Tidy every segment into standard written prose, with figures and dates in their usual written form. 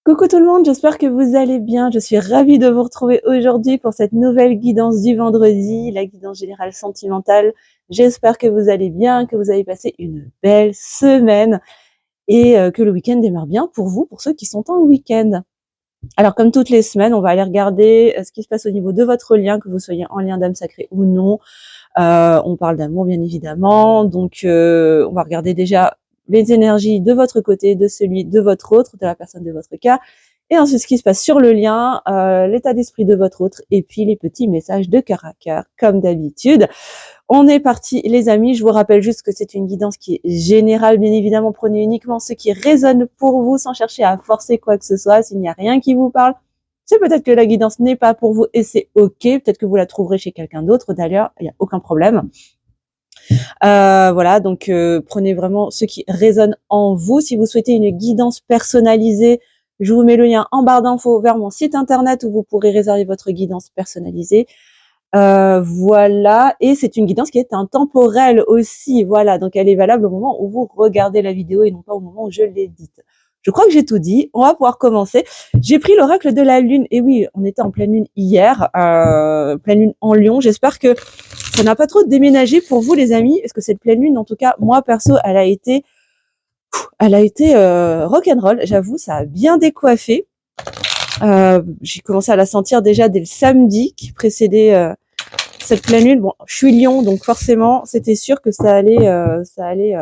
Coucou tout le monde, j'espère que vous allez bien. Je suis ravie de vous retrouver aujourd'hui pour cette nouvelle guidance du vendredi, la guidance générale sentimentale. J'espère que vous allez bien, que vous avez passé une belle semaine et que le week-end démarre bien pour vous, pour ceux qui sont en week-end. Alors comme toutes les semaines, on va aller regarder ce qui se passe au niveau de votre lien, que vous soyez en lien d'âme sacrée ou non. On parle d'amour bien évidemment, donc on va regarder déjà les énergies de votre côté, de celui de votre autre, de la personne de votre cas, et ensuite ce qui se passe sur le lien, l'état d'esprit de votre autre, et puis les petits messages de cœur à cœur, comme d'habitude. On est parti les amis, je vous rappelle juste que c'est une guidance qui est générale, bien évidemment, prenez uniquement ce qui résonne pour vous sans chercher à forcer quoi que ce soit, s'il n'y a rien qui vous parle. C'est peut-être que la guidance n'est pas pour vous et c'est ok, peut-être que vous la trouverez chez quelqu'un d'autre d'ailleurs, il n'y a aucun problème. Voilà, donc prenez vraiment ce qui résonne en vous. Si vous souhaitez une guidance personnalisée, je vous mets le lien en barre d'infos vers mon site internet où vous pourrez réserver votre guidance personnalisée. Voilà, et c'est une guidance qui est intemporelle aussi, voilà, donc elle est valable au moment où vous regardez la vidéo et non pas au moment où je l'édite. Je crois que j'ai tout dit, on va pouvoir commencer. J'ai pris l'oracle de la lune, et oui, on était en pleine lune hier, pleine lune en Lion, j'espère que ça n'a pas trop déménagé pour vous les amis, parce que cette pleine lune, en tout cas, moi perso, elle a été rock'n'roll, j'avoue, ça a bien décoiffé. J'ai commencé à la sentir déjà dès le samedi qui précédait cette pleine lune. Bon, je suis Lion, donc forcément, c'était sûr que ça allait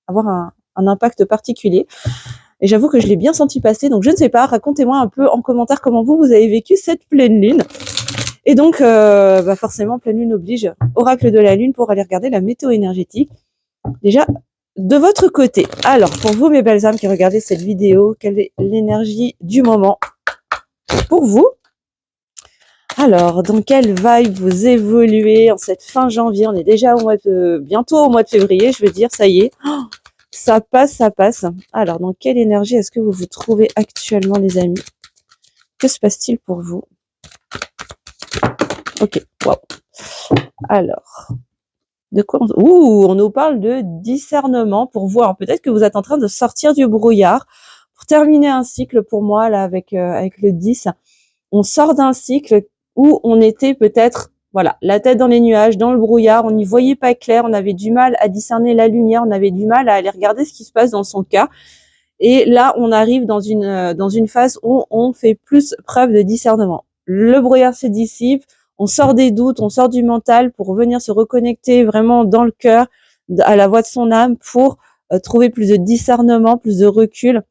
avoir un impact particulier. Et j'avoue que je l'ai bien senti passer. Donc je ne sais pas, racontez-moi un peu en commentaire comment vous avez vécu cette pleine lune. Et donc, forcément, pleine lune oblige, oracle de la lune pour aller regarder la météo énergétique. Déjà, de votre côté. Alors, pour vous, mes belles âmes qui regardez cette vidéo, quelle est l'énergie du moment pour vous? Alors, dans quelle vibe vous évoluez en cette fin janvier? On est déjà bientôt au mois de février, je veux dire, ça y est. Oh, ça passe, ça passe. Alors, dans quelle énergie est-ce que vous vous trouvez actuellement, les amis? Que se passe-t-il pour vous? Ok, wow. Alors, de quoi on nous parle de discernement pour voir. Peut-être que vous êtes en train de sortir du brouillard pour terminer un cycle pour moi, là, avec le 10. On sort d'un cycle où on était peut-être, voilà, la tête dans les nuages, dans le brouillard, on n'y voyait pas clair, on avait du mal à discerner la lumière, on avait du mal à aller regarder ce qui se passe dans son cas. Et là, on arrive dans une phase où on fait plus preuve de discernement. Le brouillard se dissipe, on sort des doutes, on sort du mental pour venir se reconnecter vraiment dans le cœur, à la voix de son âme, pour trouver plus de discernement, plus de recul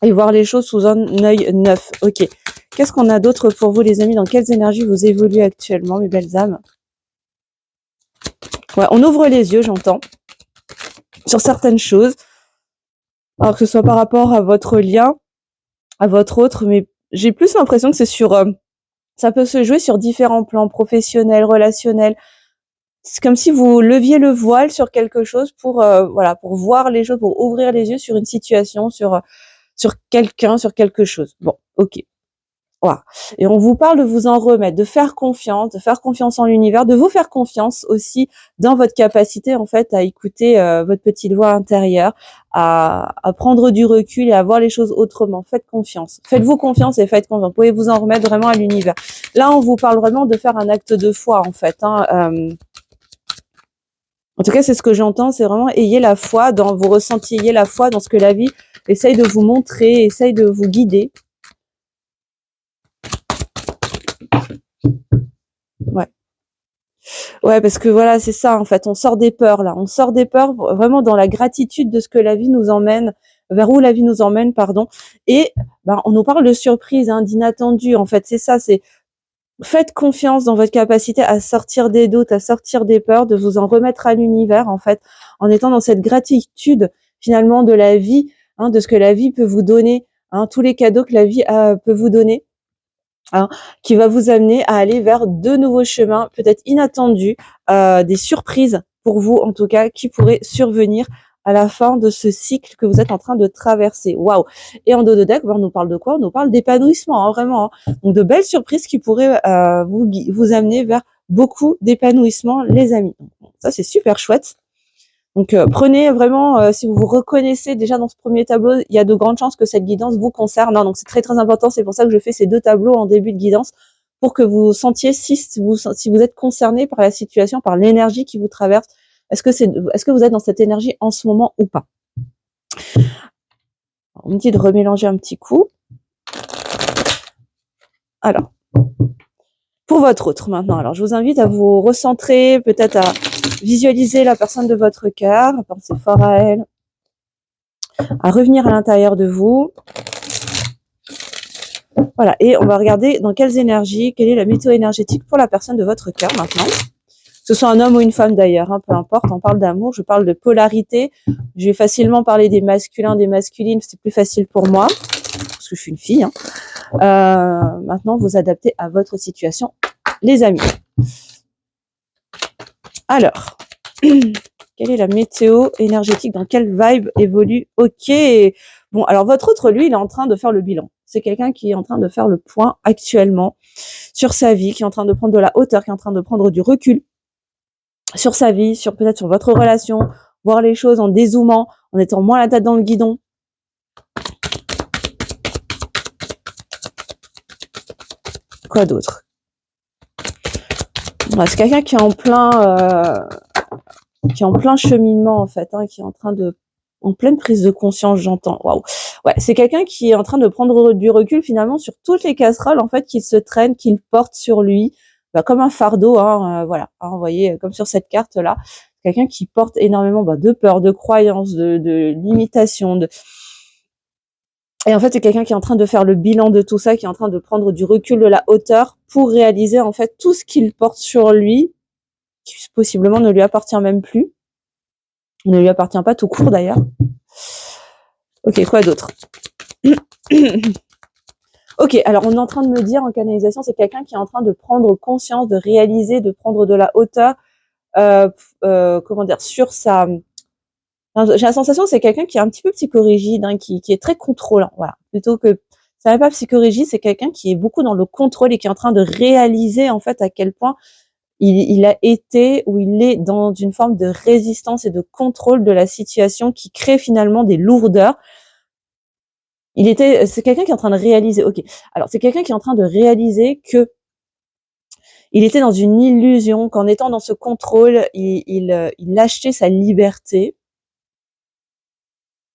et voir les choses sous un œil neuf. Ok. Qu'est-ce qu'on a d'autre pour vous, les amis? Dans quelles énergies vous évoluez actuellement, mes belles âmes? Ouais, on ouvre les yeux, j'entends, sur certaines choses. Alors que ce soit par rapport à votre lien, à votre autre, mais j'ai plus l'impression que c'est ça peut se jouer sur différents plans, professionnels, relationnels. C'est comme si vous leviez le voile sur quelque chose pour, pour voir les choses, pour ouvrir les yeux sur une situation, sur quelqu'un, sur quelque chose. Bon, ok. Voilà. Et on vous parle de vous en remettre, de faire confiance en l'univers, de vous faire confiance aussi dans votre capacité en fait à écouter votre petite voix intérieure, à prendre du recul et à voir les choses autrement. Faites confiance. Faites-vous confiance et faites confiance. Vous pouvez vous en remettre vraiment à l'univers. Là, on vous parle vraiment de faire un acte de foi en fait. En tout cas, c'est ce que j'entends, c'est vraiment ayez la foi dans vos ressentis, ayez la foi dans ce que la vie essaye de vous montrer, essaye de vous guider. Ouais. Ouais, parce que voilà, c'est ça, en fait. On sort des peurs, là. On sort des peurs vraiment dans la gratitude de ce que la vie nous emmène, vers où la vie nous emmène, pardon. Et, on nous parle de surprise, hein, d'inattendu. En fait, c'est ça, c'est faites confiance dans votre capacité à sortir des doutes, à sortir des peurs, de vous en remettre à l'univers, en fait, en étant dans cette gratitude, finalement, de la vie, hein, de ce que la vie peut vous donner, hein, tous les cadeaux que la vie peut vous donner. Hein, qui va vous amener à aller vers de nouveaux chemins, peut-être inattendus, des surprises pour vous en tout cas, qui pourraient survenir à la fin de ce cycle que vous êtes en train de traverser. Waouh! Et en dos de deck, on nous parle de quoi? On nous parle d'épanouissement, hein, vraiment. Hein. Donc de belles surprises qui pourraient vous amener vers beaucoup d'épanouissement, les amis. Donc, ça c'est super chouette. Donc, prenez vraiment, si vous vous reconnaissez déjà dans ce premier tableau, il y a de grandes chances que cette guidance vous concerne, hein. Donc, c'est très, très important. C'est pour ça que je fais ces 2 tableaux en début de guidance pour que vous sentiez si vous êtes concerné par la situation, par l'énergie qui vous traverse. Est-ce que vous êtes dans cette énergie en ce moment ou pas? Alors, on me dit de remélanger un petit coup. Alors, pour votre autre maintenant. Alors, je vous invite à vous recentrer, peut-être à visualiser la personne de votre cœur, à penser fort à elle, à revenir à l'intérieur de vous. Voilà, et on va regarder dans quelles énergies, quelle est la météo énergétique pour la personne de votre cœur maintenant. Que ce soit un homme ou une femme d'ailleurs, hein, peu importe, on parle d'amour, je parle de polarité. Je vais facilement parler des masculins, des masculines, c'est plus facile pour moi, parce que je suis une fille. Hein. Maintenant, vous adaptez à votre situation, les amis. Alors, quelle est la météo énergétique? Dans quelle vibe évolue? Ok. Bon, alors votre autre, lui, il est en train de faire le bilan. C'est quelqu'un qui est en train de faire le point actuellement sur sa vie, qui est en train de prendre de la hauteur, qui est en train de prendre du recul sur sa vie, sur peut-être sur votre relation, voir les choses en dézoomant, en étant moins la tête dans le guidon. Quoi d'autre? Ouais, c'est quelqu'un qui est en plein cheminement en fait, hein, qui est en pleine prise de conscience, j'entends. Waouh. Ouais, c'est quelqu'un qui est en train de prendre du recul finalement sur toutes les casseroles en fait qu'il se traîne, qu'il porte sur lui, comme un fardeau, hein, voilà. Hein, vous voyez, comme sur cette carte là, quelqu'un qui porte énormément de peur, de croyances, de limitations, et en fait, c'est quelqu'un qui est en train de faire le bilan de tout ça, qui est en train de prendre du recul, de la hauteur, pour réaliser en fait tout ce qu'il porte sur lui, qui possiblement ne lui appartient même plus, ne lui appartient pas tout court d'ailleurs. Ok, quoi d'autre? Ok, alors on est en train de me dire en canalisation, c'est quelqu'un qui est en train de prendre conscience, de réaliser, de prendre de la hauteur, comment dire, sur sa... Enfin, j'ai la sensation que c'est quelqu'un qui est un petit peu psychorigide, hein, qui est très contrôlant, voilà. Plutôt que, ça n'est pas psychorigide, c'est quelqu'un qui est beaucoup dans le contrôle et qui est en train de réaliser en fait à quel point il a été ou il est dans une forme de résistance et de contrôle de la situation qui crée finalement des lourdeurs. C'est quelqu'un qui est en train de réaliser, ok. Alors, c'est quelqu'un qui est en train de réaliser que il était dans une illusion, qu'en étant dans ce contrôle, il achetait sa liberté.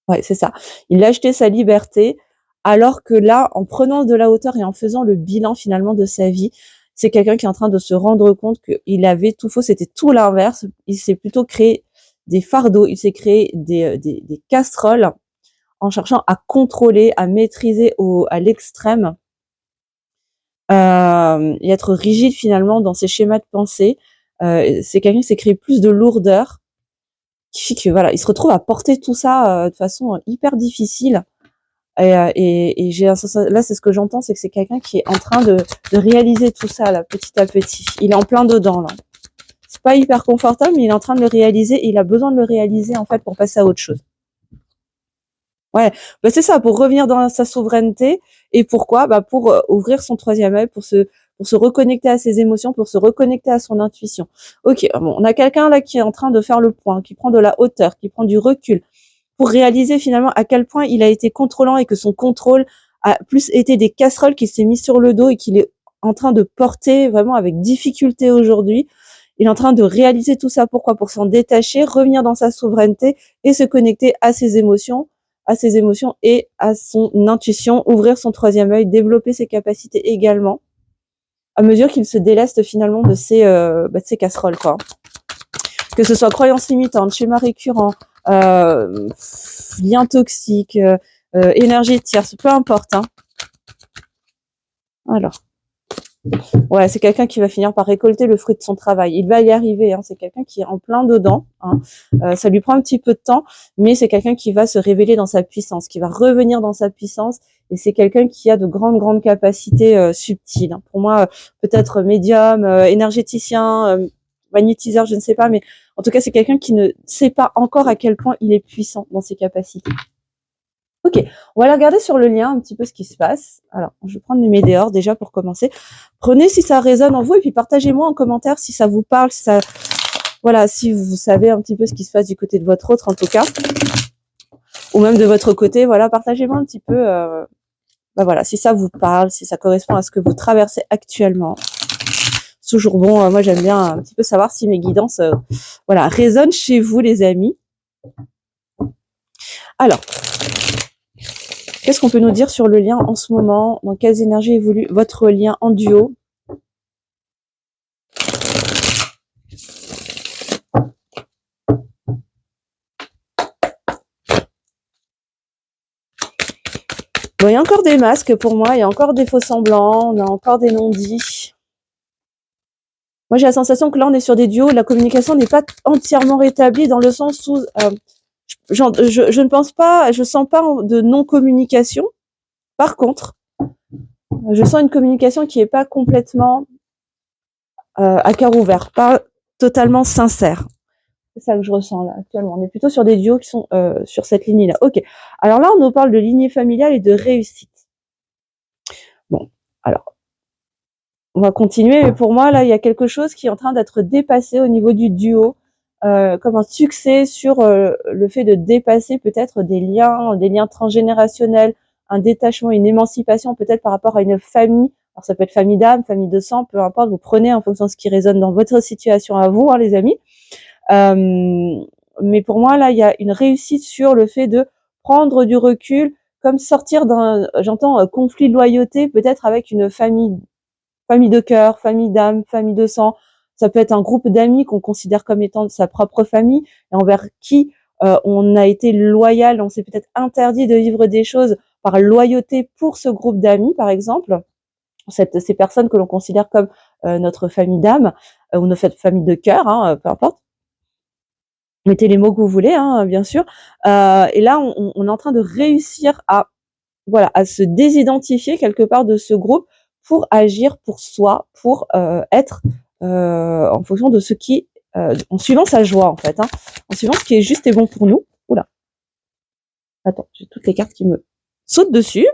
Ouais, c'est ça. Il achetait sa liberté, alors que là, en prenant de la hauteur et en faisant le bilan finalement de sa vie, c'est quelqu'un qui est en train de se rendre compte qu'il avait tout faux, c'était tout l'inverse. Il s'est plutôt créé des fardeaux, il s'est créé des casseroles en cherchant à contrôler, à maîtriser à l'extrême, et être rigide finalement dans ses schémas de pensée. C'est quelqu'un qui s'est créé plus de lourdeur, qui fait que voilà, il se retrouve à porter tout ça de façon hyper difficile. Et j'ai là, c'est ce que j'entends, c'est que c'est quelqu'un qui est en train de réaliser tout ça là, petit à petit. Il est en plein dedans là. C'est pas hyper confortable, mais il est en train de le réaliser et il a besoin de le réaliser en fait pour passer à autre chose. Ouais, c'est ça, pour revenir dans sa souveraineté. Et pourquoi? Pour ouvrir son troisième œil, pour se reconnecter à ses émotions, pour se reconnecter à son intuition. Ok, bon, on a quelqu'un là qui est en train de faire le point, qui prend de la hauteur, qui prend du recul, pour réaliser finalement à quel point il a été contrôlant et que son contrôle a plus été des casseroles qu'il s'est mis sur le dos et qu'il est en train de porter vraiment avec difficulté aujourd'hui. Il est en train de réaliser tout ça. Pourquoi? Pour s'en détacher, revenir dans sa souveraineté et se connecter à ses émotions et à son intuition, ouvrir son troisième œil, développer ses capacités également, à mesure qu'il se déleste finalement de ses casseroles, quoi. Que ce soit croyances limitantes, schémas récurrents, liens toxiques, énergie tierce, peu importe. Hein. Alors, ouais, c'est quelqu'un qui va finir par récolter le fruit de son travail. Il va y arriver. Hein. C'est quelqu'un qui est en plein dedans. Hein. Ça lui prend un petit peu de temps, mais c'est quelqu'un qui va se révéler dans sa puissance, qui va revenir dans sa puissance. Et c'est quelqu'un qui a de grandes capacités subtiles. Hein. Pour moi, peut-être médium, énergéticien, magnétiseur, je ne sais pas, mais en tout cas, c'est quelqu'un qui ne sait pas encore à quel point il est puissant dans ses capacités. Ok, on va aller regarder sur le lien un petit peu ce qui se passe. Alors, je vais prendre les météores déjà pour commencer. Prenez si ça résonne en vous et puis partagez-moi en commentaire si ça vous parle, si ça voilà, si vous savez un petit peu ce qui se passe du côté de votre autre, en tout cas, ou même de votre côté, voilà, partagez-moi un petit peu, voilà, si ça vous parle, si ça correspond à ce que vous traversez actuellement. C'est toujours bon, moi j'aime bien un petit peu savoir si mes guidances, voilà, résonnent chez vous, les amis. Alors, qu'est-ce qu'on peut nous dire sur le lien en ce moment? Dans quelles énergies évolue votre lien en duo? Bon, il y a encore des masques pour moi, il y a encore des faux semblants, on a encore des non-dits. Moi, j'ai la sensation que là, on est sur des duos, la communication n'est pas entièrement rétablie dans le sens où je ne pense pas, je sens pas de non-communication. Par contre, je sens une communication qui est pas complètement à cœur ouvert, pas totalement sincère. C'est ça que je ressens là actuellement. On est plutôt sur des duos qui sont sur cette ligne-là. Ok. Alors là, on nous parle de lignée familiale et de réussite. Bon, alors on va continuer, mais pour moi là, il y a quelque chose qui est en train d'être dépassé au niveau du duo, comme un succès sur le fait de dépasser peut-être des liens transgénérationnels, un détachement, une émancipation peut-être par rapport à une famille. Alors ça peut être famille d'âme, famille de sang, peu importe. Vous prenez en fonction de ce qui résonne dans votre situation à vous, hein, les amis. Mais pour moi, là, il y a une réussite sur le fait de prendre du recul, comme sortir d'un, j'entends, conflit de loyauté, peut-être avec une famille de cœur, famille d'âme, famille de sang. Ça peut être un groupe d'amis qu'on considère comme étant de sa propre famille et envers qui on a été loyal, on s'est peut-être interdit de vivre des choses par loyauté pour ce groupe d'amis, par exemple. Ces personnes que l'on considère comme notre famille d'âme ou notre famille de cœur, hein, peu importe. Mettez les mots que vous voulez, hein, bien sûr. Et là, on est en train de réussir à se désidentifier quelque part de ce groupe pour agir pour soi, pour être en fonction de ce qui, en suivant sa joie en fait, hein, en suivant ce qui est juste et bon pour nous. Oula, attends, j'ai toutes les cartes qui me sautent dessus.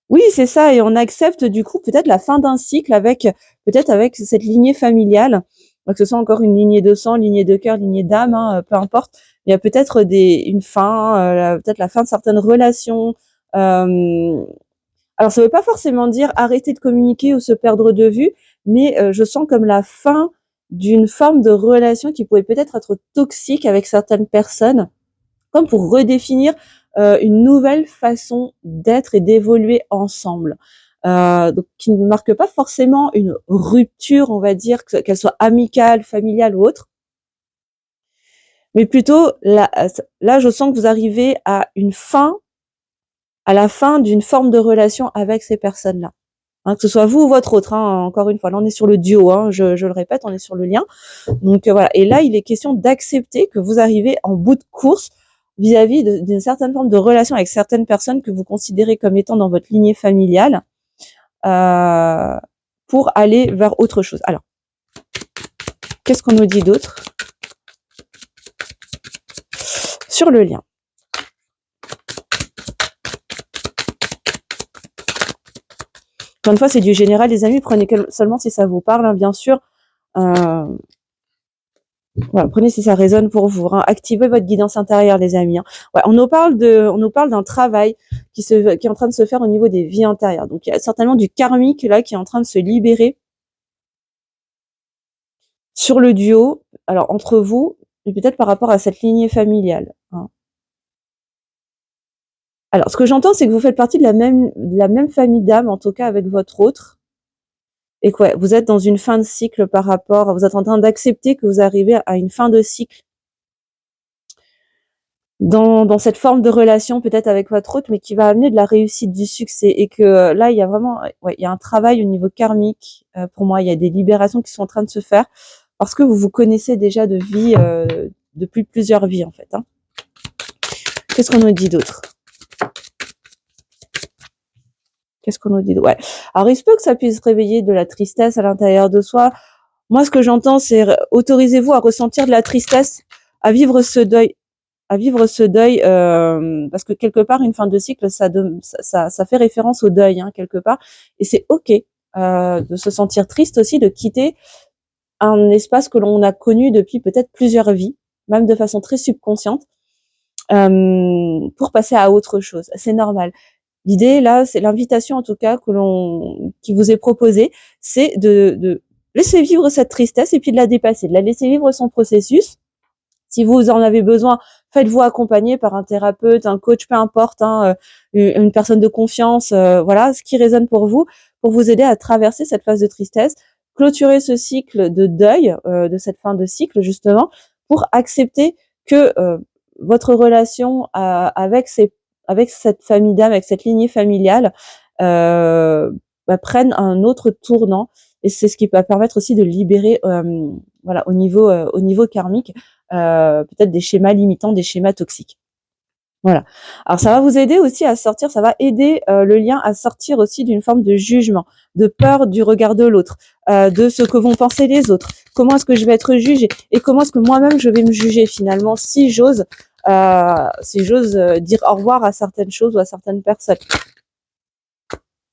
Oui, c'est ça, et on accepte du coup peut-être la fin d'un cycle avec peut-être avec cette lignée familiale, que ce soit encore une lignée de sang, lignée de cœur, lignée d'âme, hein, peu importe. Il y a peut-être une fin, peut-être la fin de certaines relations. Alors ça veut pas forcément dire arrêter de communiquer ou se perdre de vue, mais je sens comme la fin d'une forme de relation qui pouvait peut-être être toxique avec certaines personnes, comme pour redéfinir une nouvelle façon d'être et d'évoluer ensemble. Donc qui ne marque pas forcément une rupture, on va dire, qu'elle soit amicale, familiale ou autre, mais plutôt là je sens que vous arrivez à la fin d'une forme de relation avec ces personnes-là. Hein, que ce soit vous ou votre autre, hein, encore une fois, là on est sur le duo, hein, je le répète, on est sur le lien. Donc voilà, et là il est question d'accepter que vous arrivez en bout de course vis-à-vis d'une certaine forme de relation avec certaines personnes que vous considérez comme étant dans votre lignée familiale, euh, pour aller vers autre chose. Alors, qu'est-ce qu'on nous dit d'autre sur le lien? Encore une fois, c'est du général, les amis, prenez seulement si ça vous parle, hein, bien sûr. Voilà, prenez si ça résonne pour vous, hein. Activez votre guidance intérieure, les amis, hein. Ouais, on nous parle d'un travail qui est en train de se faire au niveau des vies intérieures. Donc il y a certainement du karmique là qui est en train de se libérer sur le duo, alors entre vous, et peut-être par rapport à cette lignée familiale, hein. Alors ce que j'entends, c'est que vous faites partie de la même famille d'âme, en tout cas avec votre autre, et que ouais, vous êtes dans une fin de cycle vous êtes en train d'accepter que vous arrivez à une fin de cycle dans cette forme de relation peut-être avec votre autre, mais qui va amener de la réussite, du succès, et que là il y a vraiment, ouais, il y a un travail au niveau karmique, pour moi il y a des libérations qui sont en train de se faire parce que vous vous connaissez déjà de vie, depuis plusieurs vies en fait, hein. Qu'est-ce qu'on nous dit d'autre? Ouais. Alors il se peut que ça puisse réveiller de la tristesse à l'intérieur de soi. Moi ce que j'entends c'est autorisez-vous à ressentir de la tristesse, à vivre ce deuil, parce que quelque part une fin de cycle ça fait référence au deuil, hein, quelque part, et c'est ok de se sentir triste aussi, de quitter un espace que l'on a connu depuis peut-être plusieurs vies, même de façon très subconsciente, pour passer à autre chose. C'est normal. L'idée là, c'est l'invitation en tout cas qui vous est proposée, c'est de laisser vivre cette tristesse et puis de la dépasser, de la laisser vivre son processus. Si vous en avez besoin, faites-vous accompagner par un thérapeute, un coach, peu importe, hein, une personne de confiance, voilà, ce qui résonne pour vous aider à traverser cette phase de tristesse, clôturer ce cycle de deuil, de cette fin de cycle justement, pour accepter que votre relation avec cette famille d'âme, avec cette lignée familiale, prenne un autre tournant. Et c'est ce qui va permettre aussi de libérer, voilà, au niveau karmique, peut-être des schémas limitants, des schémas toxiques. Voilà. Alors ça va vous aider aussi à sortir, ça va aider le lien à sortir aussi d'une forme de jugement, de peur du regard de l'autre, de ce que vont penser les autres. Comment est-ce que je vais être jugée et comment est-ce que moi-même je vais me juger finalement si j'ose dire au revoir à certaines choses ou à certaines personnes.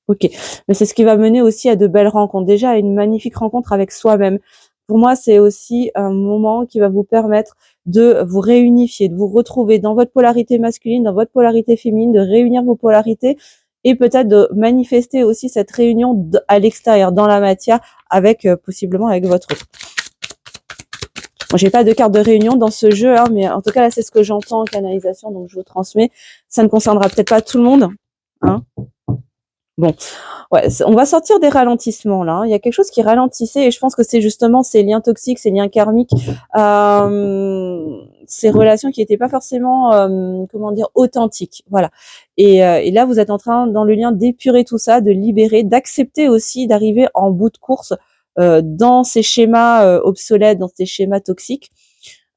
Ok, mais c'est ce qui va mener aussi à de belles rencontres. Déjà, à une magnifique rencontre avec soi-même. Pour moi, c'est aussi un moment qui va vous permettre de vous réunifier, de vous retrouver dans votre polarité masculine, dans votre polarité féminine, de réunir vos polarités et peut-être de manifester aussi cette réunion à l'extérieur, dans la matière, avec possiblement avec votre autre. Moi, j'ai pas de carte de réunion dans ce jeu, hein, mais en tout cas là, c'est ce que j'entends en canalisation, donc je vous transmets. Ça ne concernera peut-être pas tout le monde, hein. Bon, ouais, on va sortir des ralentissements là, hein. Il y a quelque chose qui ralentissait et je pense que c'est justement ces liens toxiques, ces liens karmiques, ces relations qui n'étaient pas forcément, comment dire, authentiques. Voilà. Et là, vous êtes en train, dans le lien, d'épurer tout ça, de libérer, d'accepter aussi d'arriver en bout de course dans ces schémas obsolètes, dans ces schémas toxiques.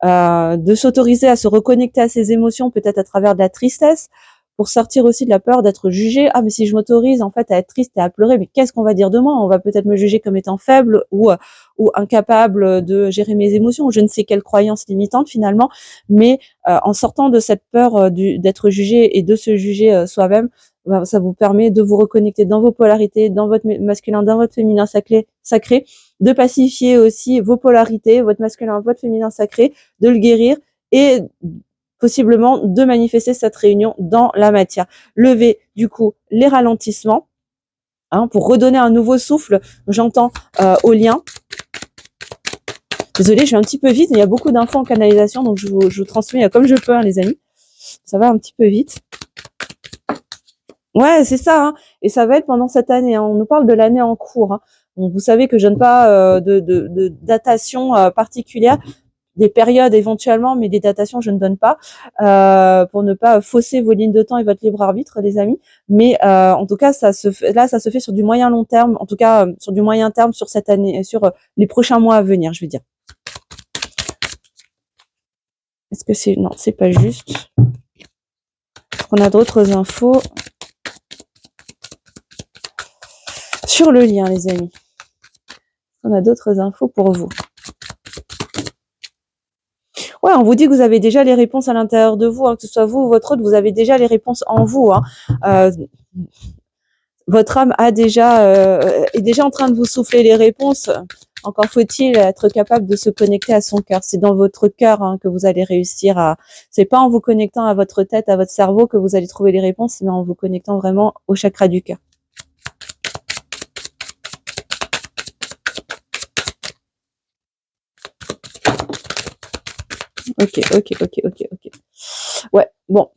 De s'autoriser à se reconnecter à ses émotions, peut-être à travers de la tristesse, pour sortir aussi de la peur d'être jugé. Ah, mais si je m'autorise en fait à être triste et à pleurer, mais qu'est-ce qu'on va dire de moi? On va peut-être me juger comme étant faible ou incapable de gérer mes émotions, ou je ne sais quelle croyance limitante finalement. Mais en sortant de cette peur d'être jugé et de se juger soi-même, ça vous permet de vous reconnecter dans vos polarités, dans votre masculin, dans votre féminin sacré, de pacifier aussi vos polarités, votre masculin, votre féminin sacré, de le guérir et possiblement de manifester cette réunion dans la matière. Lever du coup les ralentissements, hein, pour redonner un nouveau souffle, j'entends au lien. Désolée, je vais un petit peu vite, il y a beaucoup d'infos en canalisation, donc je vous transmets comme je peux, hein, les amis. Ça va un petit peu vite. Ouais, c'est ça, hein. Et ça va être pendant cette année, hein. On nous parle de l'année en cours, hein. Donc, vous savez que je donne pas de datation particulière, des périodes éventuellement, mais des datations, je ne donne pas, pour ne pas fausser vos lignes de temps et votre libre arbitre, les amis. Mais en tout cas, ça se fait sur du moyen long terme, en tout cas sur du moyen terme, sur cette année, sur les prochains mois à venir, je veux dire. Est-ce que c'est... Non, c'est pas juste. Est-ce qu'on a d'autres infos sur le lien, les amis? On a d'autres infos pour vous. Ouais, on vous dit que vous avez déjà les réponses à l'intérieur de vous, hein, que ce soit vous ou votre autre, vous avez déjà les réponses en vous, hein. Votre âme est déjà en train de vous souffler les réponses. Encore faut-il être capable de se connecter à son cœur. C'est dans votre cœur, hein, que vous allez réussir à... C'est pas en vous connectant à votre tête, à votre cerveau que vous allez trouver les réponses, mais en vous connectant vraiment au chakra du cœur. Ok. Ouais, bon,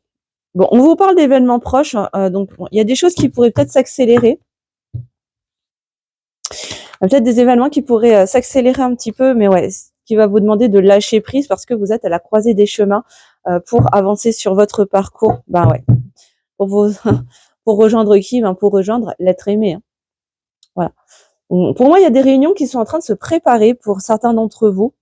on vous parle d'événements proches, donc bon, il y a des choses qui pourraient peut-être s'accélérer. Peut-être des événements qui pourraient s'accélérer un petit peu, mais ouais, qui va vous demander de lâcher prise parce que vous êtes à la croisée des chemins pour avancer sur votre parcours. Ben ouais, pour rejoindre qui? Ben pour rejoindre l'être aimé, hein. Voilà. Pour moi, il y a des réunions qui sont en train de se préparer pour certains d'entre vous,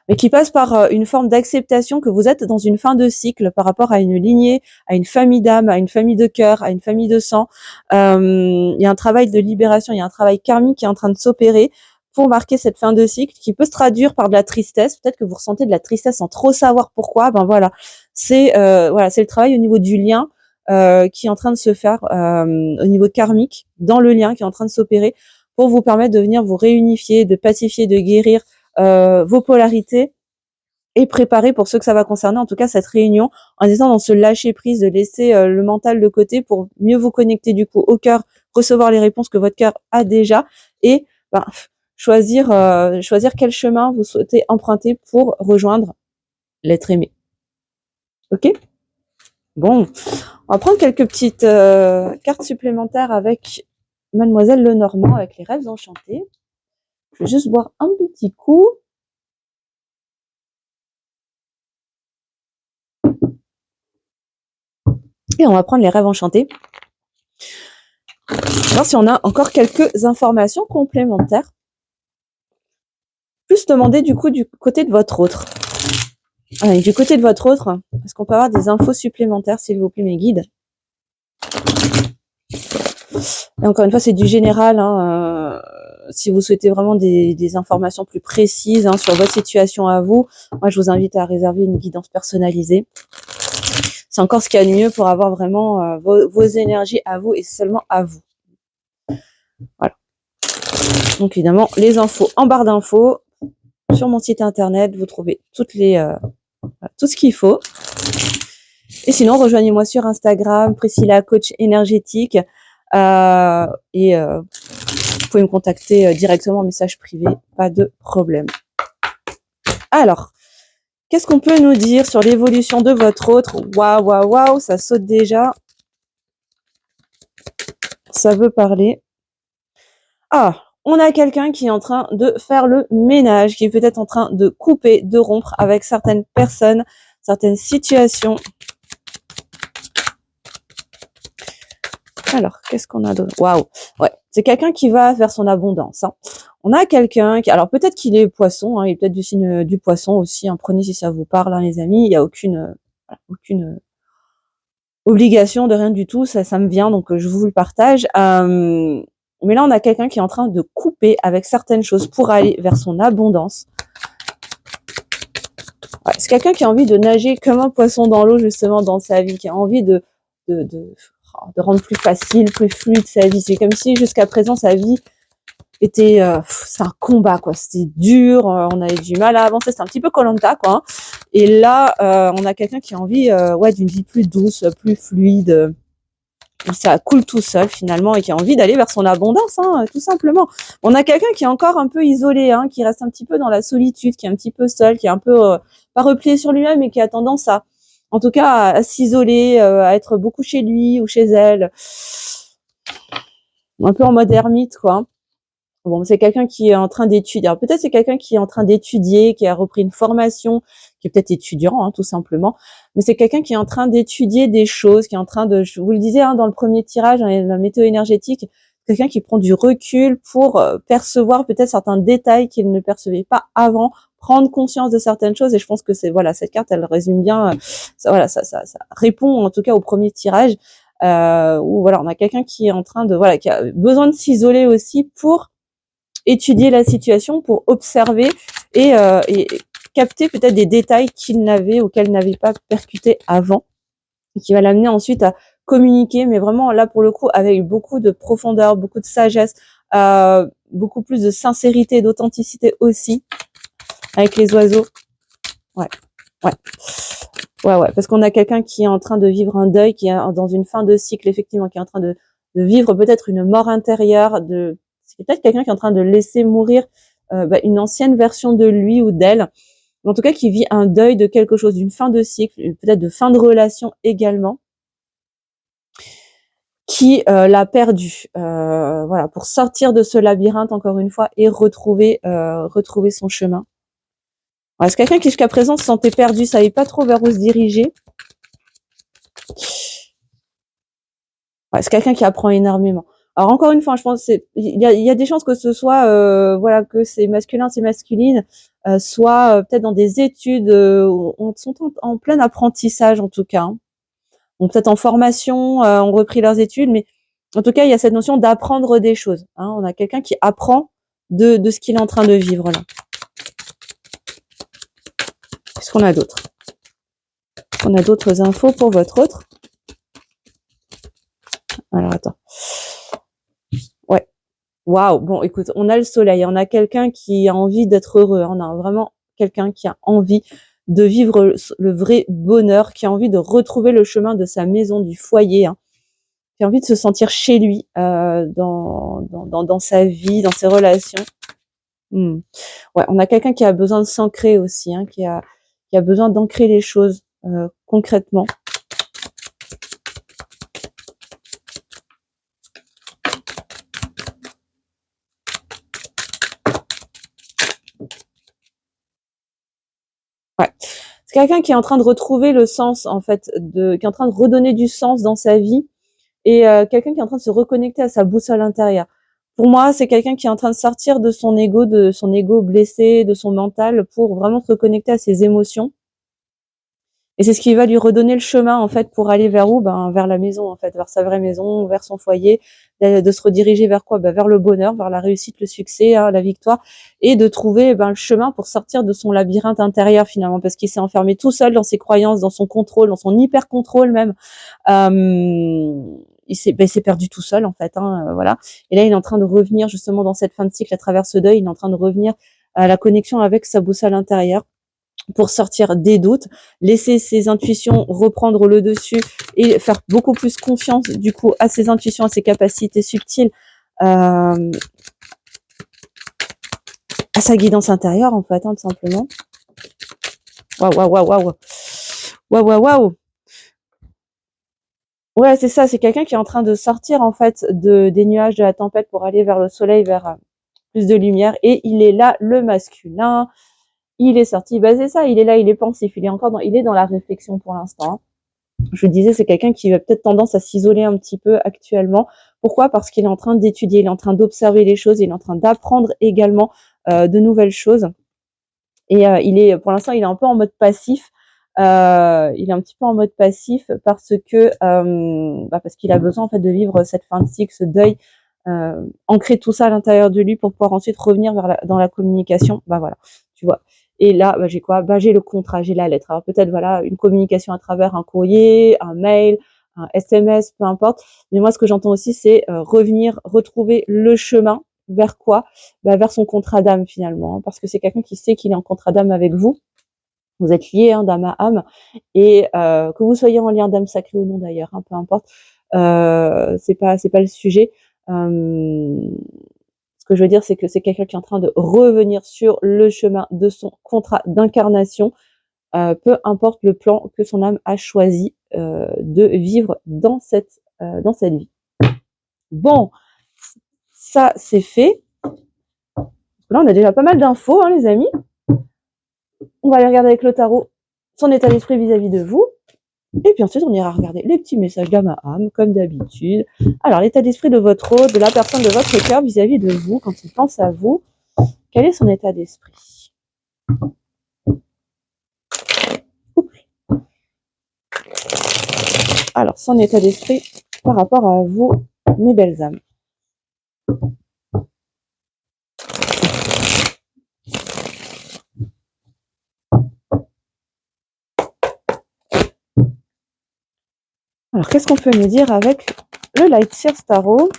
mais qui passent par une forme d'acceptation que vous êtes dans une fin de cycle par rapport à une lignée, à une famille d'âme, à une famille de cœur, à une famille de sang. Il y a un travail de libération, il y a un travail karmique qui est en train de s'opérer pour marquer cette fin de cycle, qui peut se traduire par de la tristesse. Peut-être que vous ressentez de la tristesse sans trop savoir pourquoi. Ben voilà, c'est le travail au niveau du lien qui est en train de se faire au niveau karmique, dans le lien qui est en train de s'opérer, pour vous permettre de venir vous réunifier, de pacifier, de guérir vos polarités et préparer pour ceux que ça va concerner, en tout cas cette réunion, en étant dans ce lâcher prise, de laisser le mental de côté pour mieux vous connecter du coup au cœur, recevoir les réponses que votre cœur a déjà et ben, choisir quel chemin vous souhaitez emprunter pour rejoindre l'être aimé. Ok? Bon, on va prendre quelques petites cartes supplémentaires avec Mademoiselle Lenormand, avec les rêves enchantés. Je vais juste boire un petit coup. Et on va prendre les rêves enchantés. On va voir si on a encore quelques informations complémentaires. Plus demander du coup du côté de votre autre. Allez, du côté de votre autre, est-ce qu'on peut avoir des infos supplémentaires, s'il vous plaît, mes guides? Et encore une fois, c'est du général. Si vous souhaitez vraiment des informations plus précises sur votre situation à vous, moi, je vous invite à réserver une guidance personnalisée. C'est encore ce qu'il y a de mieux pour avoir vraiment vos énergies à vous et seulement à vous. Voilà. Donc, évidemment, les infos en barre d'infos. Sur mon site internet, vous trouvez tout ce qu'il faut. Et sinon, rejoignez-moi sur Instagram, Priscilla Coach énergétique. Vous pouvez me contacter directement en message privé, pas de problème. Alors, qu'est-ce qu'on peut nous dire sur l'évolution de votre autre? Waouh, ça saute déjà. Ça veut parler. Ah, on a quelqu'un qui est en train de faire le ménage, qui est peut-être en train de couper, de rompre avec certaines personnes, certaines situations. Alors, qu'est-ce qu'on a d'autre? Waouh, ouais, c'est quelqu'un qui va vers son abondance. On a quelqu'un qui, alors peut-être qu'il est poisson, il est peut-être du signe du poisson aussi. Prenez si ça vous parle, les amis. Il n'y a aucune obligation de rien du tout. Ça me vient, donc je vous le partage. Mais là, on a quelqu'un qui est en train de couper avec certaines choses pour aller vers son abondance. Ouais, c'est quelqu'un qui a envie de nager comme un poisson dans l'eau, justement, dans sa vie, qui a envie de rendre plus facile, plus fluide sa vie. C'est comme si jusqu'à présent sa vie était c'est un combat, quoi. C'était dur, on avait du mal à avancer, c'est un petit peu Koh-Lanta, quoi. Et là on a quelqu'un qui a envie d'une vie plus douce, plus fluide, ça coule tout seul finalement, et qui a envie d'aller vers son abondance, tout simplement. On a quelqu'un qui est encore un peu isolé, qui reste un petit peu dans la solitude, qui est un petit peu seul, qui est un peu pas replié sur lui-même, mais qui a tendance en tout cas à s'isoler, à être beaucoup chez lui ou chez elle, un peu en mode ermite, quoi. Bon, c'est quelqu'un qui est en train d'étudier. Alors peut-être c'est quelqu'un qui est en train d'étudier, qui a repris une formation, qui est peut-être étudiant, tout simplement. Mais c'est quelqu'un qui est en train d'étudier des choses, qui est en train de, je vous le disais dans le premier tirage, la météo énergétique, quelqu'un qui prend du recul pour percevoir peut-être certains détails qu'il ne percevait pas avant, prendre conscience de certaines choses. Et je pense que cette carte, elle résume bien, ça répond en tout cas au premier tirage, où voilà, on a quelqu'un qui est en train de, qui a besoin de s'isoler aussi pour étudier la situation, pour observer et capter peut-être des détails auxquels n'avait pas percuté avant, et qui va l'amener ensuite à communiquer, mais vraiment là pour le coup avec beaucoup de profondeur, beaucoup de sagesse, beaucoup plus de sincérité, d'authenticité aussi, avec les oiseaux. Ouais, parce qu'on a quelqu'un qui est en train de vivre un deuil, qui est dans une fin de cycle, effectivement, qui est en train de vivre peut-être une mort intérieure, c'est peut-être quelqu'un qui est en train de laisser mourir une ancienne version de lui ou d'elle, en tout cas qui vit un deuil de quelque chose, d'une fin de cycle, peut-être de fin de relation également, qui l'a perdu. Pour sortir de ce labyrinthe encore une fois et retrouver son chemin. Ouais, c'est quelqu'un qui jusqu'à présent se sentait perdu, savait pas trop vers où se diriger. Ouais, c'est quelqu'un qui apprend énormément. Alors encore une fois, je pense il y a des chances que ce soit que c'est masculin, c'est masculine, soit peut-être dans des études, on sont en plein apprentissage en tout cas. Donc peut-être en formation, ont repris leurs études, mais en tout cas il y a cette notion d'apprendre des choses. On a quelqu'un qui apprend de ce qu'il est en train de vivre là. Qu'est-ce qu'on a d'autre? On a d'autres infos pour votre autre? Alors attends. Ouais. Waouh! Bon, écoute, on a le soleil, on a quelqu'un qui a envie d'être heureux, on a vraiment quelqu'un qui a envie de vivre le vrai bonheur, qui a envie de retrouver le chemin de sa maison, du foyer, hein, qui a envie de se sentir chez lui, dans sa vie, dans ses relations. Mmh. Ouais, on a quelqu'un qui a besoin de s'ancrer aussi, hein, qui a besoin d'ancrer les choses, concrètement. Ouais. C'est quelqu'un qui est en train de retrouver le sens, en fait, qui est en train de redonner du sens dans sa vie et quelqu'un qui est en train de se reconnecter à sa boussole intérieure. Pour moi, c'est quelqu'un qui est en train de son ego blessé, de son mental pour vraiment se reconnecter à ses émotions. Et c'est ce qui va lui redonner le chemin, en fait, pour aller vers où? Ben, vers la maison, en fait, vers sa vraie maison, vers son foyer, de se rediriger vers quoi? Ben, vers le bonheur, vers la réussite, le succès, hein, la victoire, et de trouver, ben, le chemin pour sortir de son labyrinthe intérieur, finalement, parce qu'il s'est enfermé tout seul dans ses croyances, dans son contrôle, dans son hyper contrôle même. Il s'est perdu tout seul, en fait, hein, voilà. Et là, il est en train de revenir, justement, dans cette fin de cycle, à travers ce deuil, il est en train de revenir à la connexion avec sa boussole intérieure, pour sortir des doutes, laisser ses intuitions reprendre le dessus et faire beaucoup plus confiance du coup à ses intuitions, à ses capacités subtiles, à sa guidance intérieure en fait, hein, tout simplement. Waouh, waouh, waouh, waouh, waouh, waouh, waouh. Ouais, c'est ça, c'est quelqu'un qui est en train de sortir en fait des nuages de la tempête pour aller vers le soleil, vers plus de lumière. Et il est là, le masculin. Il est sorti. Bah c'est ça, il est là, il est pensif, il est dans la réflexion pour l'instant. Je disais, c'est quelqu'un qui a peut-être tendance à s'isoler un petit peu actuellement. Pourquoi? Parce qu'il est en train d'étudier, il est en train d'observer les choses, il est en train d'apprendre également de nouvelles choses. Et pour l'instant, il est un peu en mode passif. Il est un petit peu en mode passif parce qu'il a besoin en fait de vivre cette fin de cycle, ce deuil, ancrer tout ça à l'intérieur de lui pour pouvoir ensuite revenir dans la communication. Bah voilà, tu vois. Et là, j'ai quoi? J'ai le contrat, j'ai la lettre. Alors peut-être voilà une communication à travers un courrier, un mail, un SMS, peu importe. Mais moi, ce que j'entends aussi, c'est revenir, retrouver le chemin vers quoi? Vers son contrat d'âme finalement, hein, parce que c'est quelqu'un qui sait qu'il est en contrat d'âme avec vous. Vous êtes liés, hein, d'âme à âme, et que vous soyez en lien d'âme sacrée ou non d'ailleurs, hein, peu importe. C'est pas le sujet. Ce que je veux dire, c'est que c'est quelqu'un qui est en train de revenir sur le chemin de son contrat d'incarnation, peu importe le plan que son âme a choisi de vivre dans cette vie. Bon, ça c'est fait. Là, on a déjà pas mal d'infos, hein, les amis. On va aller regarder avec le tarot son état d'esprit vis-à-vis de vous. Et puis ensuite, on ira regarder les petits messages d'âme à âme, comme d'habitude. Alors, l'état d'esprit de votre hôte, de la personne de votre cœur vis-à-vis de vous, quand il pense à vous, quel est son état d'esprit? Alors, son état d'esprit par rapport à vous, mes belles âmes. Alors, qu'est-ce qu'on peut nous dire avec le Light Seers Tarot?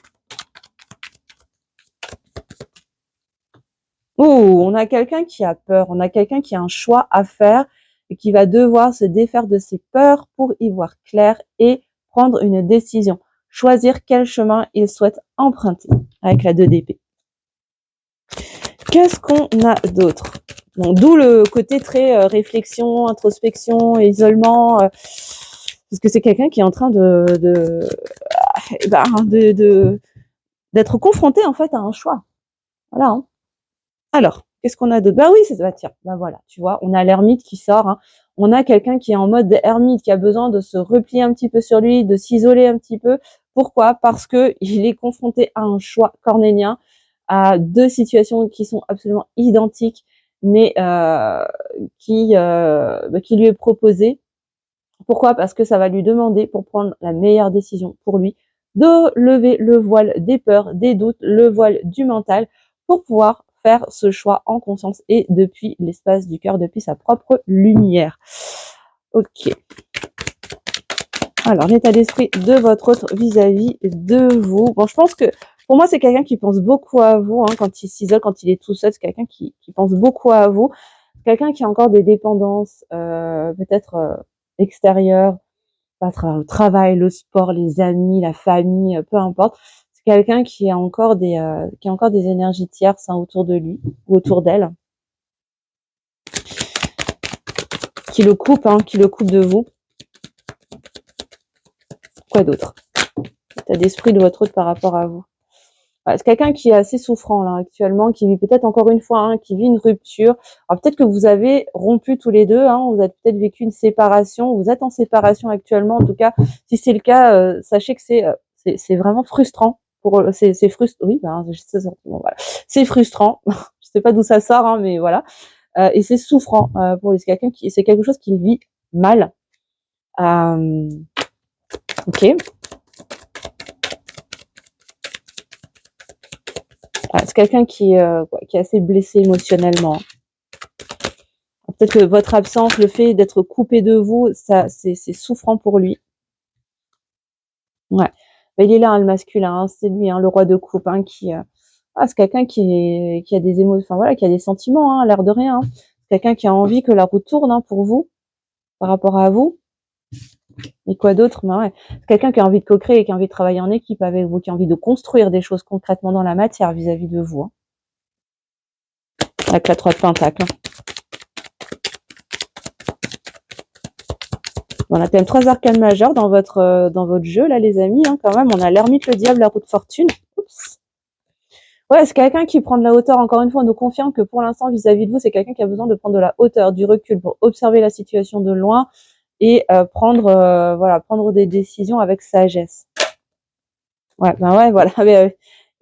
Oh, on a quelqu'un qui a peur, on a quelqu'un qui a un choix à faire et qui va devoir se défaire de ses peurs pour y voir clair et prendre une décision. Choisir quel chemin il souhaite emprunter avec la 2 d'épée. Qu'est-ce qu'on a d'autre? Bon, d'où le côté très réflexion, introspection, isolement, parce que c'est quelqu'un qui est en train d'être confronté en fait à un choix. Voilà. Hein. Alors, qu'est-ce qu'on a d'autre? Oui, c'est ça. Tiens, voilà, tu vois, on a l'ermite qui sort. Hein. On a quelqu'un qui est en mode ermite, qui a besoin de se replier un petit peu sur lui, de s'isoler un petit peu. Pourquoi? Parce que il est confronté à un choix cornélien, à 2 situations qui sont absolument identiques, mais qui lui est proposée. Pourquoi? Parce que ça va lui demander, pour prendre la meilleure décision pour lui, de lever le voile des peurs, des doutes, le voile du mental, pour pouvoir faire ce choix en conscience et depuis l'espace du cœur, depuis sa propre lumière. Ok. Alors, l'état d'esprit de votre autre vis-à-vis de vous. Bon, je pense que Pour moi, c'est quelqu'un qui pense beaucoup à vous, hein, quand il s'isole, quand il est tout seul, c'est quelqu'un qui pense beaucoup à vous. Quelqu'un qui a encore des dépendances, peut-être extérieures, à travers le travail, le sport, les amis, la famille, peu importe. C'est quelqu'un qui a encore des énergies tierces, hein, autour de lui ou autour d'elle, qui le coupe de vous. Quoi d'autre? L'état d'esprit de votre autre par rapport à vous. C'est quelqu'un qui est assez souffrant là actuellement, qui vit peut-être encore une fois, hein, qui vit une rupture. Alors peut-être que vous avez rompu tous les deux, hein, vous avez peut-être vécu une séparation, vous êtes en séparation actuellement. En tout cas, si c'est le cas, sachez que c'est vraiment frustrant. C'est frustrant. Oui, ben, bon, voilà. C'est frustrant. Je sais pas d'où ça sort, hein, mais voilà. Et c'est souffrant pour lui. C'est quelque chose qu'il vit mal. Ok. C'est quelqu'un qui est assez blessé émotionnellement. Peut-être que votre absence, le fait d'être coupé de vous, ça, c'est souffrant pour lui. Ouais. Il est là, hein, le masculin, hein, c'est lui, hein, le roi de coupe, hein, c'est quelqu'un qui a des émotions, enfin voilà, qui a des sentiments, hein, l'air de rien. Hein. C'est quelqu'un qui a envie que la roue tourne, hein, pour vous, par rapport à vous. Et quoi d'autre? Ouais. C'est quelqu'un qui a envie de co-créer, qui a envie de travailler en équipe avec vous, qui a envie de construire des choses concrètement dans la matière vis-à-vis de vous. Hein. Avec la 3 de Pentacle. Hein. On a quand même 3 arcanes majeures dans votre jeu, là, les amis, hein, quand même. On a l'ermite, le diable, la roue de fortune. Oups. Ouais, c'est quelqu'un qui prend de la hauteur. Encore une fois, on nous confirme que pour l'instant, vis-à-vis de vous, c'est quelqu'un qui a besoin de prendre de la hauteur, du recul pour observer la situation de loin et prendre des décisions avec sagesse. Ouais, ouais, voilà.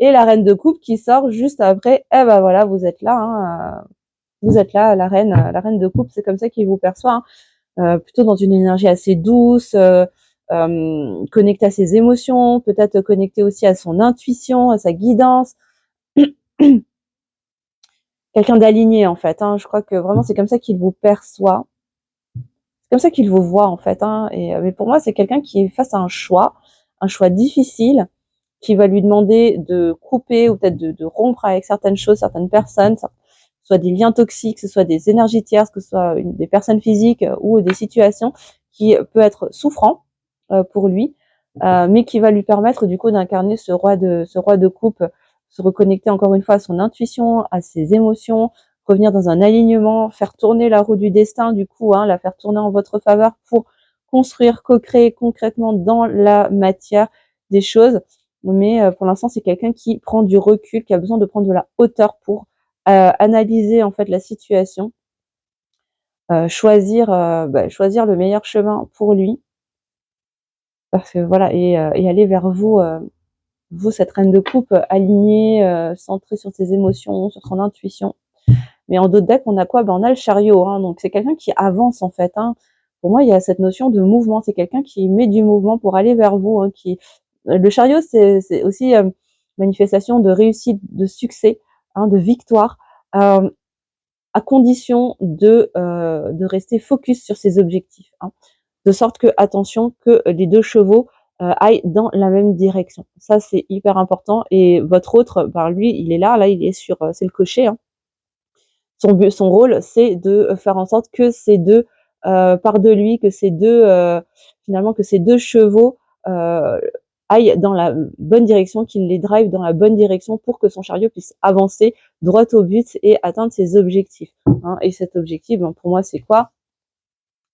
Et la reine de coupe qui sort juste après. Eh ben voilà, vous êtes là. Hein, vous êtes là, la reine de coupe. C'est comme ça qu'il vous perçoit. Hein. Plutôt dans une énergie assez douce, connecté à ses émotions, peut-être connecté aussi à son intuition, à sa guidance. Quelqu'un d'aligné en fait. Hein. Je crois que vraiment c'est comme ça qu'il vous perçoit. C'est comme ça qu'il vous voit en fait. Hein. Mais pour moi, c'est quelqu'un qui est face à un choix difficile, qui va lui demander de couper ou peut-être de rompre avec certaines choses, certaines personnes, que ce soit des liens toxiques, que ce soit des énergies tierces, que ce soit des personnes physiques ou des situations qui peut être souffrant pour lui, mais qui va lui permettre du coup d'incarner ce roi de coupe, se reconnecter encore une fois à son intuition, à ses émotions, revenir dans un alignement, faire tourner la roue du destin du coup, hein, la faire tourner en votre faveur pour construire, co-créer concrètement dans la matière des choses. Mais pour l'instant, c'est quelqu'un qui prend du recul, qui a besoin de prendre de la hauteur pour analyser en fait la situation, choisir le meilleur chemin pour lui, parce que voilà, et aller vers vous, vous cette reine de coupe, alignée, centrée sur ses émotions, sur son intuition. Mais en dos de deck, on a quoi? On a le chariot, hein, donc c'est quelqu'un qui avance en fait. Hein. Pour moi, il y a cette notion de mouvement. C'est quelqu'un qui met du mouvement pour aller vers vous. Hein, le chariot, c'est aussi manifestation de réussite, de succès, hein, de victoire, à condition de rester focus sur ses objectifs. Hein, de sorte que, attention, que les 2 chevaux aillent dans la même direction. Ça, c'est hyper important. Et votre autre, lui, il est là, il est sur, c'est le cocher. Hein. Son rôle, c'est de faire en sorte que ces 2 parts de lui, que ces 2 finalement, que ces 2 chevaux aillent dans la bonne direction, qu'il les drive dans la bonne direction pour que son chariot puisse avancer droit au but et atteindre ses objectifs. Hein. Et cet objectif, pour moi, c'est quoi?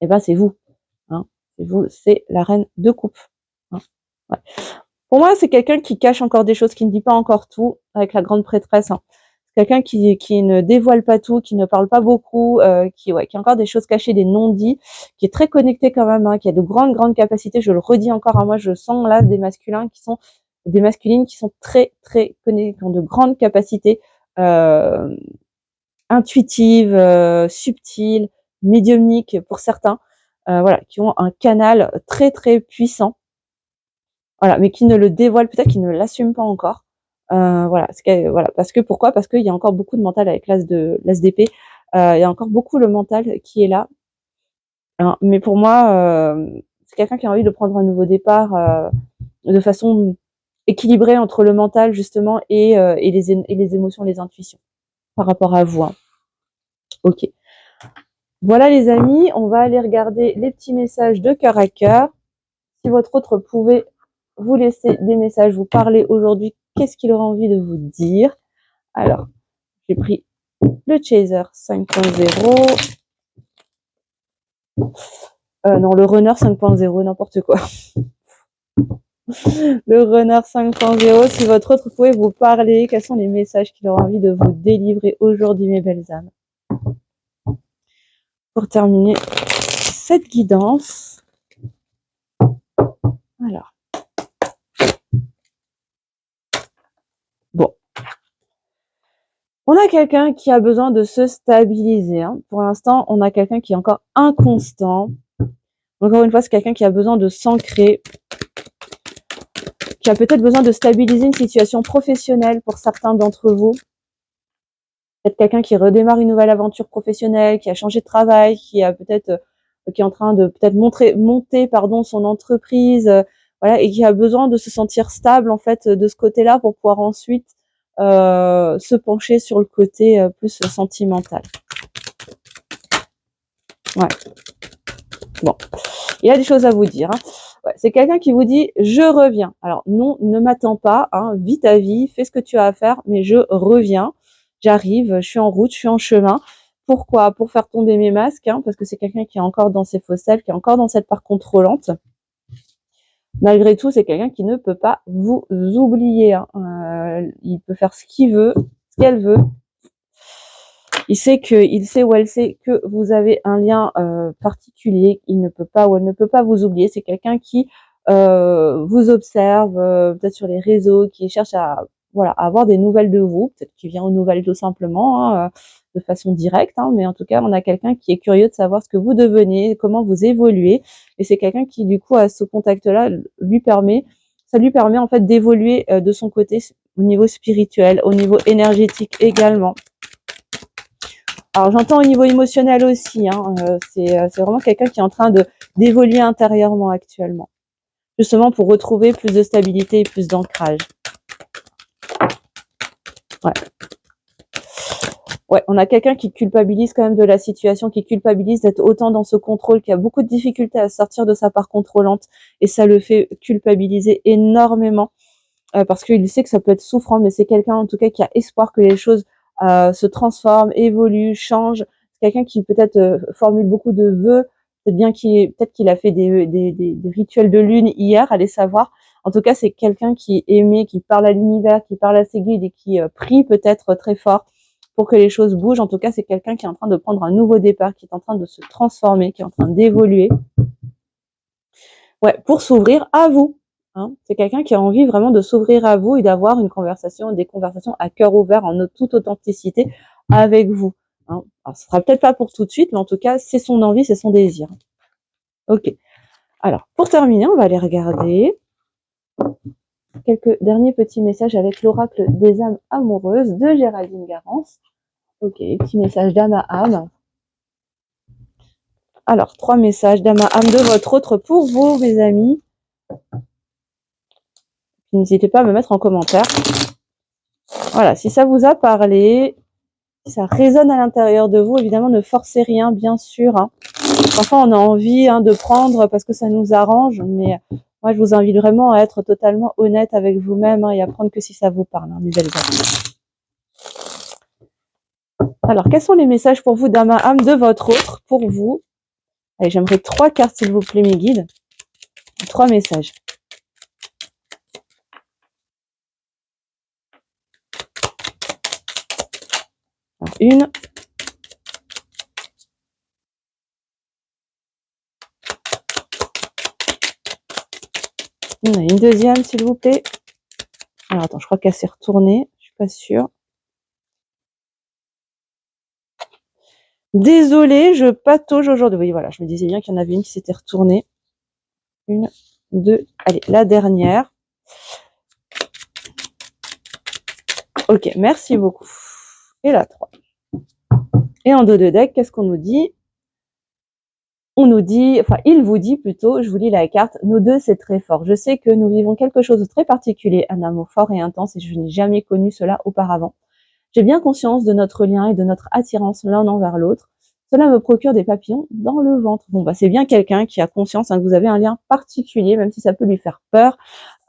Eh ben, c'est vous. Hein. C'est vous, c'est la reine de coupe. Hein. Ouais. Pour moi, c'est quelqu'un qui cache encore des choses, qui ne dit pas encore tout, avec la grande prêtresse. Hein. Quelqu'un qui ne dévoile pas tout, qui ne parle pas beaucoup, qui a encore des choses cachées, des non-dits, qui est très connecté quand même, hein, qui a de grandes capacités. Je le redis encore, hein, moi je sens là des masculines qui sont très connectées, qui ont de grandes capacités intuitives, subtiles, médiumniques pour certains, qui ont un canal très puissant. Voilà, mais qui ne le dévoile peut-être, qui ne l'assume pas encore. Parce que pourquoi? Parce qu'il y a encore beaucoup de mental avec l'as d'épée. Il y a encore beaucoup le mental qui est là. Hein, mais pour moi, c'est quelqu'un qui a envie de prendre un nouveau départ de façon équilibré entre le mental justement et les émotions, les intuitions par rapport à vous. Hein. Ok. Voilà les amis, on va aller regarder les petits messages de cœur à cœur. Si votre autre pouvait vous laisser des messages, vous parler aujourd'hui, qu'est-ce qu'il aurait envie de vous dire? Alors, j'ai pris le Chaser 5.0. Non, le Runner 5.0, n'importe quoi. Le Runner 5.0, si votre autre pouvait vous parler, quels sont les messages qu'il aurait envie de vous délivrer aujourd'hui, mes belles âmes? Pour terminer cette guidance. Alors. Bon. On a quelqu'un qui a besoin de se stabiliser. Hein. Pour l'instant, on a quelqu'un qui est encore inconstant. Encore une fois, c'est quelqu'un qui a besoin de s'ancrer, qui a peut-être besoin de stabiliser une situation professionnelle pour certains d'entre vous. Peut-être quelqu'un qui redémarre une nouvelle aventure professionnelle, qui a changé de travail, qui a peut-être, qui est en train de peut-être monter son entreprise, voilà, et qui a besoin de se sentir stable en fait de ce côté-là pour pouvoir ensuite se pencher sur le côté plus sentimental. Ouais. Bon, il y a des choses à vous dire. Hein. Ouais, c'est quelqu'un qui vous dit « je reviens ». Alors non, ne m'attends pas, hein, vis ta vie, fais ce que tu as à faire, mais je reviens, j'arrive, je suis en route, je suis en chemin. Pourquoi? Pour faire tomber mes masques, hein, parce que c'est quelqu'un qui est encore dans ses fausses-selles, qui est encore dans cette part contrôlante. Malgré tout, c'est quelqu'un qui ne peut pas vous oublier. Hein. Il peut faire ce qu'il veut, ce qu'elle veut. Il sait ou elle sait que vous avez un lien particulier. Il ne peut pas ou elle ne peut pas vous oublier. C'est quelqu'un qui vous observe, peut-être sur les réseaux, qui cherche à avoir des nouvelles de vous, peut-être qui vient aux nouvelles tout simplement, hein, de façon directe. Hein, mais en tout cas, on a quelqu'un qui est curieux de savoir ce que vous devenez, comment vous évoluez. Et c'est quelqu'un qui, du coup, à ce contact-là, ça lui permet en fait d'évoluer de son côté au niveau spirituel, au niveau énergétique également. Alors j'entends au niveau émotionnel aussi, hein, c'est vraiment quelqu'un qui est en train d'évoluer intérieurement actuellement, justement pour retrouver plus de stabilité et plus d'ancrage. Ouais. Ouais, on a quelqu'un qui culpabilise quand même de la situation, qui culpabilise d'être autant dans ce contrôle, qui a beaucoup de difficultés à sortir de sa part contrôlante, et ça le fait culpabiliser énormément, parce qu'il sait que ça peut être souffrant, mais c'est quelqu'un en tout cas qui a espoir que les choses se transforment, évoluent, changent. C'est quelqu'un qui peut-être formule beaucoup de vœux, peut-être qu'il a fait des rituels de lune hier, allez savoir. En tout cas, c'est quelqu'un qui est aimé, qui parle à l'univers, qui parle à ses guides et qui prie peut-être très fort pour que les choses bougent. En tout cas, c'est quelqu'un qui est en train de prendre un nouveau départ, qui est en train de se transformer, qui est en train d'évoluer. Ouais, pour s'ouvrir à vous. Hein. C'est quelqu'un qui a envie vraiment de s'ouvrir à vous et d'avoir des conversations à cœur ouvert en toute authenticité avec vous. Hein. Alors, ce sera peut-être pas pour tout de suite, mais en tout cas, c'est son envie, c'est son désir. Ok. Alors, pour terminer, on va aller regarder quelques derniers petits messages avec l'oracle des âmes amoureuses de Géraldine Garance. Ok, petit message d'âme à âme. Alors, 3 messages d'âme à âme de votre autre pour vous, mes amis. N'hésitez pas à me mettre en commentaire. Voilà, si ça vous a parlé, si ça résonne à l'intérieur de vous, évidemment, ne forcez rien, bien sûr. Hein. Parfois, on a envie de prendre parce que ça nous arrange, mais moi, je vous invite vraiment à être totalement honnête avec vous-même et à prendre que si ça vous parle, mes belles amies. Alors, quels sont les messages pour vous d'âme à âme de votre autre, pour vous? Allez, j'aimerais 3 cartes, s'il vous plaît, mes guides. 3 messages. Alors, une. Une deuxième, s'il vous plaît. Alors, attends, je crois qu'elle s'est retournée. Je suis pas sûre. Désolée, je patauge aujourd'hui. Oui, voilà, je me disais bien qu'il y en avait une qui s'était retournée. 1, 2, allez, la dernière. Ok, merci beaucoup. Et la 3. Et en dos de deck, qu'est-ce qu'on nous dit? on nous dit, enfin, il vous dit plutôt, je vous lis la carte, nous deux, c'est très fort. Je sais que nous vivons quelque chose de très particulier, un amour fort et intense, et je n'ai jamais connu cela auparavant. J'ai bien conscience de notre lien et de notre attirance l'un envers l'autre. Cela me procure des papillons dans le ventre. Bon, bah, c'est bien quelqu'un qui a conscience, hein, que vous avez un lien particulier, même si ça peut lui faire peur.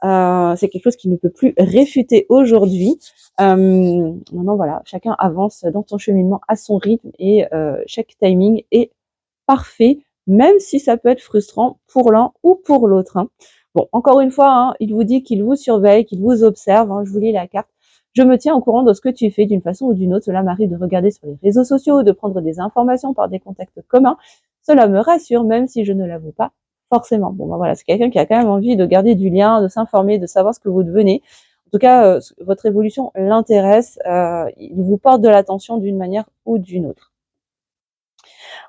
C'est quelque chose qui ne peut plus réfuter aujourd'hui. Maintenant, voilà, chacun avance dans son cheminement à son rythme et chaque timing est parfait, même si ça peut être frustrant pour l'un ou pour l'autre, hein. Bon, encore une fois, hein, il vous dit qu'il vous surveille, qu'il vous observe, hein, je vous lis la carte. Je me tiens au courant de ce que tu fais d'une façon ou d'une autre. Cela m'arrive de regarder sur les réseaux sociaux, de prendre des informations par des contacts communs. Cela me rassure, même si je ne l'avoue pas forcément. Bon, ben voilà, c'est quelqu'un qui a quand même envie de garder du lien, de s'informer, de savoir ce que vous devenez. En tout cas, votre évolution l'intéresse. Il vous porte de l'attention d'une manière ou d'une autre.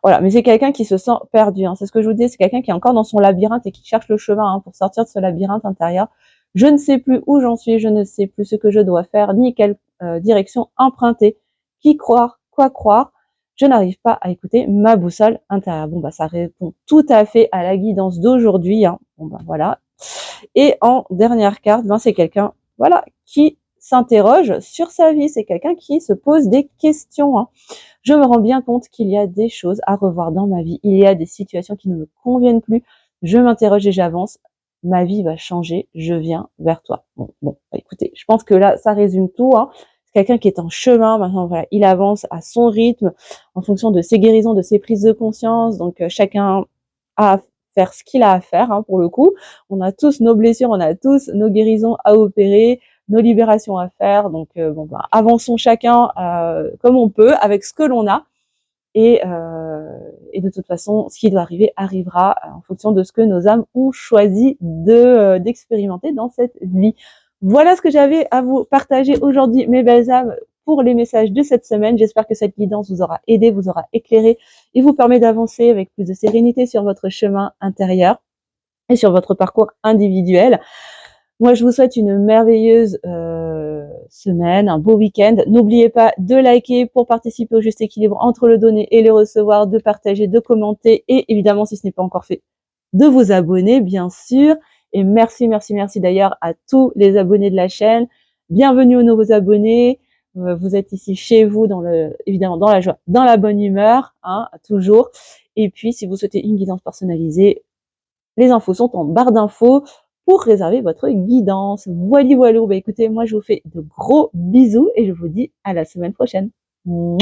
Voilà, mais c'est quelqu'un qui se sent perdu, hein. C'est ce que je vous dis, c'est quelqu'un qui est encore dans son labyrinthe et qui cherche le chemin, hein, pour sortir de ce labyrinthe intérieur. Je ne sais plus où j'en suis, je ne sais plus ce que je dois faire, ni quelle direction emprunter, qui croire, quoi croire. Je n'arrive pas à écouter ma boussole intérieure. Bon, bah, ça répond tout à fait à la guidance d'aujourd'hui, hein. Bon, bah, voilà. Et en dernière carte, ben, c'est quelqu'un, voilà, qui s'interroge sur sa vie. C'est quelqu'un qui se pose des questions, hein. Je me rends bien compte qu'il y a des choses à revoir dans ma vie. Il y a des situations qui ne me conviennent plus. Je m'interroge et j'avance. Ma vie va changer. Je viens vers toi. Bon, bah, écoutez, je pense que là, ça résume tout, hein. C'est quelqu'un qui est en chemin. Maintenant, voilà, il avance à son rythme, en fonction de ses guérisons, de ses prises de conscience. Donc, chacun a à faire ce qu'il a à faire, hein, pour le coup. On a tous nos blessures, on a tous nos guérisons à opérer, nos libérations à faire. Donc, bon, bah, avançons chacun comme on peut, avec ce que l'on a. Et de toute façon, ce qui doit arriver arrivera en fonction de ce que nos âmes ont choisi d'expérimenter dans cette vie. Voilà ce que j'avais à vous partager aujourd'hui, mes belles âmes, pour les messages de cette semaine. J'espère que cette guidance vous aura aidé, vous aura éclairé et vous permet d'avancer avec plus de sérénité sur votre chemin intérieur et sur votre parcours individuel. Moi, je vous souhaite une merveilleuse semaine, un beau week-end. N'oubliez pas de liker pour participer au juste équilibre entre le donner et le recevoir, de partager, de commenter et évidemment, si ce n'est pas encore fait, de vous abonner, bien sûr. Et merci, merci, merci d'ailleurs à tous les abonnés de la chaîne. Bienvenue aux nouveaux abonnés. Vous êtes ici chez vous, évidemment dans la joie, dans la bonne humeur, hein, toujours. Et puis, si vous souhaitez une guidance personnalisée, les infos sont en barre d'infos pour réserver votre guidance. Voilà, voilà. Bah, écoutez, moi, je vous fais de gros bisous et je vous dis à la semaine prochaine. Mouah.